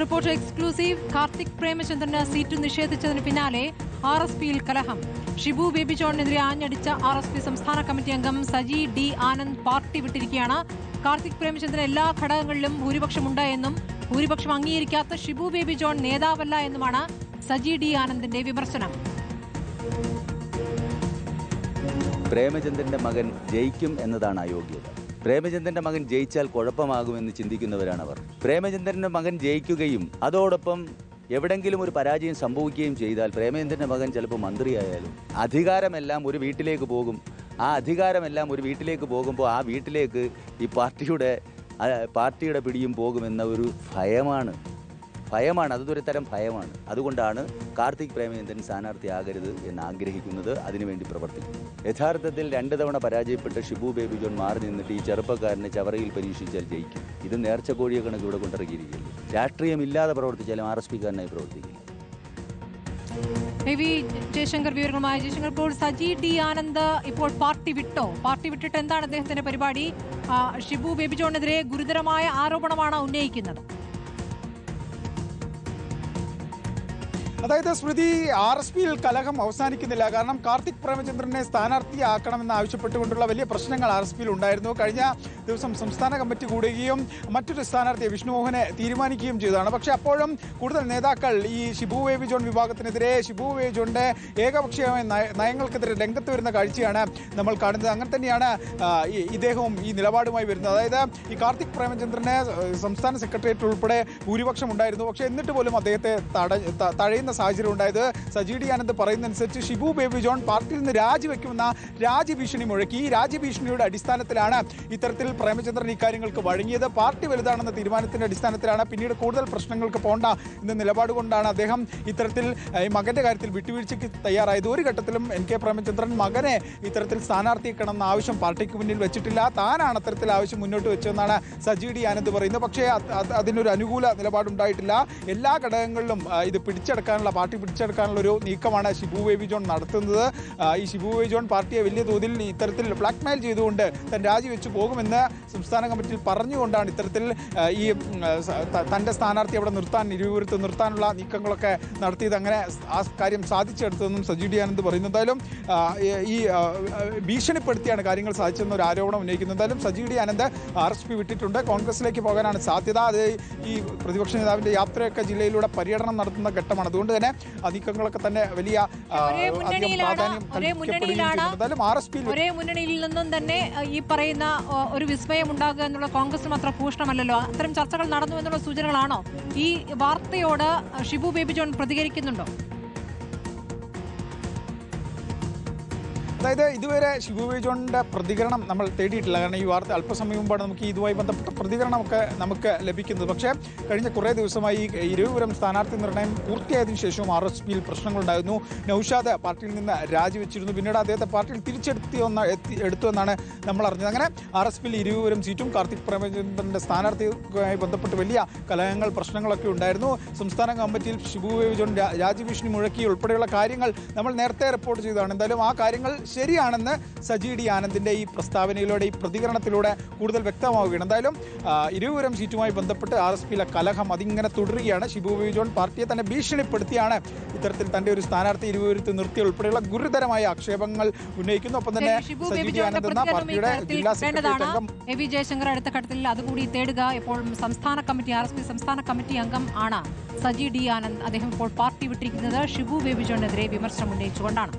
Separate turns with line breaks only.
Reporter exclusive. Karthik പ്രേമചന്ദ്രന് seat നിഷേധിച്ചതിന് പിന്നാലെ RSPയിൽ കലഹം. ഷിബു ബേബി ജോണിനെതിരെ ആഞ്ഞടിച്ച RSP സംസ്ഥാന കമ്മിറ്റി അംഗം സജി ഡി ആനന്ദ് പാർട്ടി വിട്ടിരിക്കുകയാണ്. കാർത്തിക് പ്രേമചന്ദ്രൻ എല്ലാ ഘടകങ്ങളിലും ഭൂരിപക്ഷമുണ്ട് എന്നും ഭൂരിപക്ഷം അംഗീകരിക്കാത്ത ഷിബു ബേബി ജോൺ നേതാവല്ല എന്നുമാണ് സജി ഡി ആനന്ദിന്റെ വിമർശനം.
പ്രേമചന്ദ്രന്റെ മകൻ ജയിക്കും എന്നതാണ് അയോഗ്യത. പ്രേമചന്ദ്രന്റെ മകൻ ജയിച്ചാൽ കുഴപ്പമാകുമെന്ന് ചിന്തിക്കുന്നവരാണ് അവർ. പ്രേമചന്ദ്രന്റെ മകൻ ജയിക്കുകയും അതോടൊപ്പം എവിടെങ്കിലും ഒരു പരാജയം സംഭവിക്കുകയും ചെയ്താൽ പ്രേമചന്ദ്രന്റെ മകൻ ചിലപ്പോൾ മന്ത്രിയായാലും അധികാരമെല്ലാം ഒരു വീട്ടിലേക്ക് പോകും. ആ അധികാരമെല്ലാം ഒരു വീട്ടിലേക്ക് പോകുമ്പോൾ ആ വീട്ടിലേക്ക് ഈ പാർട്ടിയുടെ പിടിയും പോകുമെന്ന ഒരു ഭയമാണ്. അതൊരു തരം ഭയമാണ്. അതുകൊണ്ടാണ് കാർത്തിക് പ്രേമചന്ദ്രൻ സ്ഥാനാർത്ഥിയാകരുത് എന്ന് ആഗ്രഹിക്കുന്നത്, അതിനുവേണ്ടി പ്രവർത്തിക്കും. യഥാർത്ഥത്തിൽ 2 തവണ പരാജയപ്പെട്ട് ഷിബു ബേബി ജോൺ മാറി നിന്നിട്ട് ഈ ചെറുപ്പക്കാരനെ ചവറയിൽ പരീക്ഷിച്ചാൽ ജയിക്കും. ഇത് നേർച്ചക്കോഴിയെ കണക്ക് ഇവിടെ കൊണ്ടിറക്കിയിരിക്കുകയുള്ളൂ. രാഷ്ട്രീയമില്ലാതെ പ്രവർത്തിച്ചാലും RSPക്കാരനായി പ്രവർത്തിക്കില്ല.
ജയശങ്കർ വിവരങ്ങളുമായി. ജയശങ്കർ, ഇപ്പോൾ സജി ഡി ആനന്ദ് ഇപ്പോൾ പാർട്ടി വിട്ടോ? പാർട്ടി വിട്ടിട്ട് എന്താണ് അദ്ദേഹത്തിന്റെ പരിപാടി? ഷിബു ബേബി ജോണിനെതിരെ ഗുരുതരമായ ആരോപണമാണ് ഉന്നയിക്കുന്നത്.
അതായത് സ്മൃതി, RSPയിൽ കലഹം അവസാനിക്കുന്നില്ല. കാരണം കാർത്തിക് പ്രേമചന്ദ്രനെ സ്ഥാനാർത്ഥിയാക്കണമെന്ന് ആവശ്യപ്പെട്ടുകൊണ്ടുള്ള വലിയ പ്രശ്നങ്ങൾ RSPയിൽ ഉണ്ടായിരുന്നു. കഴിഞ്ഞ ദിവസം സംസ്ഥാന കമ്മിറ്റി കൂടുകയും മറ്റൊരു സ്ഥാനാർത്ഥിയെ വിഷ്ണുമോഹനെ തീരുമാനിക്കുകയും ചെയ്തതാണ്. പക്ഷേ അപ്പോഴും കൂടുതൽ നേതാക്കൾ ഈ ഷിബു ബേബി ജോൺ വിഭാഗത്തിനെതിരെ, ഷിബു ബേബി ജോണിന്റെ ഏകപക്ഷീയമായ നയങ്ങൾക്കെതിരെ രംഗത്ത് വരുന്ന കാഴ്ചയാണ് നമ്മൾ കാണുന്നത്. അങ്ങനെ തന്നെയാണ് ഇദ്ദേഹവും ഈ നിലപാടുമായി വരുന്നത്. അതായത് ഈ കാർത്തിക് പ്രേമചന്ദ്രന് സംസ്ഥാന സെക്രട്ടേറിയറ്റ് ഉൾപ്പെടെ ഭൂരിപക്ഷം ഉണ്ടായിരുന്നു. പക്ഷേ എന്നിട്ട് പോലും അദ്ദേഹത്തെ തഴയുന്ന സാഹചര്യം ഉണ്ടായത്. സജി ഡി ആനന്ദ് പറയുന്നതനുസരിച്ച് ഷിബു ബേബി ജോൺ പാർട്ടിയിൽ നിന്ന് രാജിവെക്കുമെന്ന രാജ്യഭീഷണി മുഴക്കി. ഈ രാജ്യഭീഷണിയുടെ അടിസ്ഥാനത്തിലാണ് ഇത്തരത്തിൽ പ്രേമചന്ദ്രൻ ഇക്കാര്യങ്ങൾക്ക് വഴങ്ങിയത്. പാർട്ടി വലുതാണെന്ന തീരുമാനത്തിന്റെ അടിസ്ഥാനത്തിലാണ്, പിന്നീട് കൂടുതൽ പ്രശ്നങ്ങൾക്ക് പോണ്ട എന്ന നിലപാട് കൊണ്ടാണ് അദ്ദേഹം ഇത്തരത്തിൽ മകന്റെ കാര്യത്തിൽ വിട്ടുവീഴ്ചയ്ക്ക് തയ്യാറായത്. ഒരു ഘട്ടത്തിലും NK പ്രേമചന്ദ്രൻ മകനെ ഇത്തരത്തിൽ സ്ഥാനാർത്ഥിയാക്കണമെന്ന ആവശ്യം പാർട്ടിക്ക് മുന്നിൽ വെച്ചിട്ടില്ല. താനാണ് അത്തരത്തിൽ ആവശ്യം മുന്നോട്ട് വെച്ചതെന്നാണ് സജി ഡി ആനന്ദ് പറയുന്നത്. പക്ഷേ അതിനൊരു അനുകൂല നിലപാടുണ്ടായിട്ടില്ല. എല്ലാ ഘടകങ്ങളിലും ഇത് പാർട്ടി പിടിച്ചെടുക്കാനുള്ള ഒരു നീക്കമാണ് ഷിബു ബേബി ജോൺ നടത്തുന്നത്. ഈ ഷിബു ബേബി ജോൺ പാർട്ടിയെ വലിയ തോതിൽ ഇത്തരത്തിൽ ബ്ലാക്ക്മെയിൽ ചെയ്തുകൊണ്ട് താൻ രാജിവെച്ച് പോകുമെന്ന് സംസ്ഥാന കമ്മിറ്റിയിൽ പറഞ്ഞുകൊണ്ടാണ് ഇത്തരത്തിൽ ഈ തൻ്റെ സ്ഥാനാർത്ഥി അവിടെ ഇരുവരത്ത് നിർത്താനുള്ള നീക്കങ്ങളൊക്കെ നടത്തിയത്. അങ്ങനെ ആ കാര്യം സാധിച്ചെടുത്തതെന്നും സജി ഡി ആനന്ദ് പറയുന്നു. എന്തായാലും ഈ ഭീഷണിപ്പെടുത്തിയാണ് കാര്യങ്ങൾ സാധിച്ചെന്ന ഒരു ആരോപണം ഉന്നയിക്കുന്നു. എന്തായാലും സജി ഡി ആനന്ദ് RSP വിട്ടിട്ടുണ്ട്. കോൺഗ്രസിലേക്ക് പോകാനാണ് സാധ്യത. അത് ഈ പ്രതിപക്ഷ നേതാവിൻ്റെ യാത്രയൊക്കെ ജില്ലയിലൂടെ പര്യടനം നടത്തുന്ന ഘട്ടമാണ്. അതുകൊണ്ട് തന്നെ നീക്കങ്ങളൊക്കെ തന്നെ വലിയ
ഒരേ മുന്നണിയിൽ നിന്നും തന്നെ ഈ പറയുന്ന ഒരു വിസ്മയം ഉണ്ടാകുക എന്നുള്ള കോൺഗ്രസിന് അത്ര ഭൂഷണമല്ലല്ലോ. അത്തരം ചർച്ചകൾ നടന്നു എന്നുള്ള സൂചനകളാണോ? ഈ വാർത്തയോട് ഷിബു ബേബി ജോൺ പ്രതികരിക്കുന്നുണ്ടോ?
അതായത് ഇതുവരെ ഷിബു ബേബി ജോണിൻ്റെ പ്രതികരണം നമ്മൾ തേടിയിട്ടില്ല. കാരണം ഈ വാർത്ത അല്പസമയം മുമ്പാണ് നമുക്ക് ഇതുമായി ബന്ധപ്പെട്ട പ്രതികരണമൊക്കെ നമുക്ക് ലഭിക്കുന്നത്. പക്ഷേ കഴിഞ്ഞ കുറേ ദിവസമായി ഇരുവരും സ്ഥാനാർത്ഥി നിർണ്ണയം പൂർത്തിയായതിനു ശേഷവും RSPയിൽ പ്രശ്നങ്ങളുണ്ടായിരുന്നു. നൌഷാദ് പാർട്ടിയിൽ നിന്ന് രാജിവെച്ചിരുന്നു. പിന്നീട് അദ്ദേഹത്തെ പാർട്ടിയിൽ എടുത്തുവെന്നാണ് നമ്മൾ അറിഞ്ഞത്. അങ്ങനെ RSPയിൽ ഇരുവരും സീറ്റും കാർത്തിക് പ്രേമചന്ദ്രൻ്റെ സ്ഥാനാർത്ഥിയുമായി ബന്ധപ്പെട്ട് വലിയ കലഹങ്ങൾ, പ്രശ്നങ്ങളൊക്കെ ഉണ്ടായിരുന്നു. സംസ്ഥാന കമ്മിറ്റിയിൽ ഷിബു ബേബി ജോൺ രാജ്യഭീഷണി മുഴക്കി ഉൾപ്പെടെയുള്ള കാര്യങ്ങൾ നമ്മൾ നേരത്തെ റിപ്പോർട്ട് ചെയ്തതാണ്. എന്തായാലും ആ കാര്യങ്ങൾ ശരിയാണെന്ന് സജി ഡി ആനന്ദിന്റെ ഈ പ്രസ്താവനയിലൂടെ, ഈ പ്രതികരണത്തിലൂടെ കൂടുതൽ വ്യക്തമാവുകയാണ്. എന്തായാലും ഇരുവരും സീറ്റുമായി ബന്ധപ്പെട്ട് RSPയിലെ കലഹം അതിങ്ങനെ തുടരുകയാണ്. ഷിബു ബേബി ജോൺ പാർട്ടിയെ തന്നെ ഭീഷണിപ്പെടുത്തിയാണ് ഇത്തരത്തിൽ തന്റെ ഒരു സ്ഥാനാർത്ഥി ഇരുവരത്ത് നിർത്തിയ ഉൾപ്പെടെയുള്ള ഗുരുതരമായ ആക്ഷേപങ്ങൾ ഉന്നയിക്കുന്നു. ഒപ്പം തന്നെ സജി ഡി ആനന്ദ് എന്ന പാർട്ടിയുടെ ജില്ലാ സെക്രട്ടറി അംഗം
ജയശങ്കർ അടുത്ത ഘട്ടത്തിൽ അതുകൂടി തേടുക. ഇപ്പോൾ സംസ്ഥാന കമ്മിറ്റി RSP സംസ്ഥാന കമ്മിറ്റി അംഗം ആണ് സജി ഡി ആനന്ദ്. അദ്ദേഹം ഇപ്പോൾ പാർട്ടി വിട്ടിരിക്കുന്നത് ഷിബു ബേബി ജോണിനെതിരെ വിമർശനം ഉന്നയിച്ചുകൊണ്ടാണ്.